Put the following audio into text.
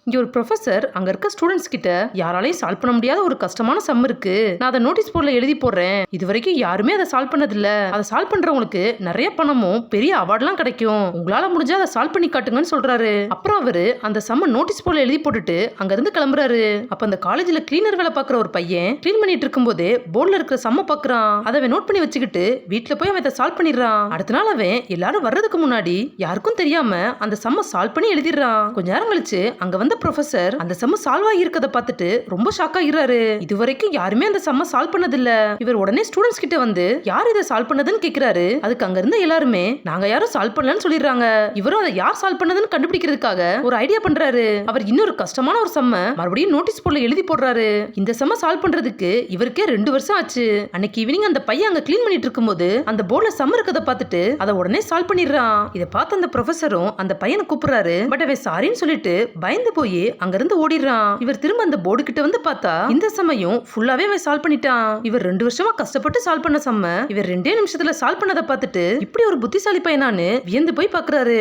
இங்க ஒரு ப்ரொஃபசர் அங்க இருக்க ஸ்டூடெண்ட்ஸ் கிட்ட யாராலையும் சால்வ் பண்ண முடியாத ஒரு கஷ்டமான சம் இருக்கு, நான் அதை நோட்டீஸ் போர்ட்ல எழுதி போடுறேன், இது வரைக்கும் யாருமே அதை சால்வ் பண்ணது இல்ல, அதை சால்வ் பண்றவங்களுக்கு நிறைய பணமும் பெரிய அவார்ட்லாம் கிடைக்கும், உங்களால முடிஞ்சா அதை சால்வ் பண்ணி காட்டுங்கன்னு சொல்றாரு. அப்புறம் அவரு அந்த சம்ம நோட்டீஸ் போர்ட்ல எழுதி போட்டுட்டு அங்க இருந்து கிளம்புறாரு. அப்ப அந்த காலேஜ்ல கிளீனர் வேலை பாக்குற ஒரு பையன் கிளீன் பண்ணிட்டு இருக்கும் போதே போர்ட்ல இருக்கிற சம்ம பாக்குறான். அதை நோட் பண்ணி வச்சுக்கிட்டு வீட்டுல போய் அவன் சால்வ் பண்ணிடுறான். அடுத்த நாள் அவன் எல்லாரும் வர்றதுக்கு முன்னாடி யாருக்கும் தெரியாம அந்த சம்ம சால்வ் பண்ணி எழுதிடுறான். கொஞ்ச நேரம் கழிச்சு அங்க வந்த ப்ரொஃபசர் அந்த சம்ம சால்வ் ஆகி இருக்கத பார்த்துட்டு ரொம்ப ஷாக் ஆகிறாரு. இது வரைக்கும் யாருமே அந்த சம்ம சால்வ் பண்ணது இல்ல. இவர் உடனே ஸ்டூடெண்ட்ஸ் கிட்ட வந்து யார் இதை சால்வ் பண்ணதுன்னு கேக்குறாரு. அதுக்கு அங்க இருந்த எல்லாருமே நாங்க யாரும் சால்வ் பண்ணலன்னு சொல்லிடுறாங்க. இவரும் அதை யார் சால்வ் பண்ணதுன்னு கண்டுபிடிக்கிறதுக்காக ஒரு ஐடியா பண்றாரு. அவர் இன்னொரு கஷ்டமான ஒரு சம்ம மறுபடியும் நோட்டீஸ் போர்ட்ல எழுதி போடுறாரு. இந்த சம்ம சால்வ் பண்றதுக்கு இவருக்கே 2 வருஷம் ஆச்சு. அன்னைக்கு ஈவினிங் அந்த பையன் அங்க கிளீன் பண்ணிட்டு இருக்கும்போது அந்த போர்ட்ல சம்ம இருக்கத பார்த்துட்டு அதை உடனே சால்வ் பண்ணிடுறான். இதை பார்த்து அந்த ப்ரொஃபசரும் அந்த பையனை கூப்பிடுறாரு. பட் அவன் சாரின்னு சொல்லிட்டு பயந்து போய் அங்க இருந்து ஓடிடுறான். இவர் திரும்ப அந்த போர்டு கிட்ட வந்து பார்த்தா இந்த சமயம் ஃபுல்லாவே அவன் சால்வ் பண்ணிட்டான். இவர் 2 வருஷமா கஷ்டப்பட்டு சால்வ் பண்ண சம்ம இவர் 2 நிமிஷத்துல சால்வ் பண்ணதை பார்த்துட்டு இப்படி ஒரு புத்திசாலி பையனான்னு வியந்து போய் பாக்குறாரு.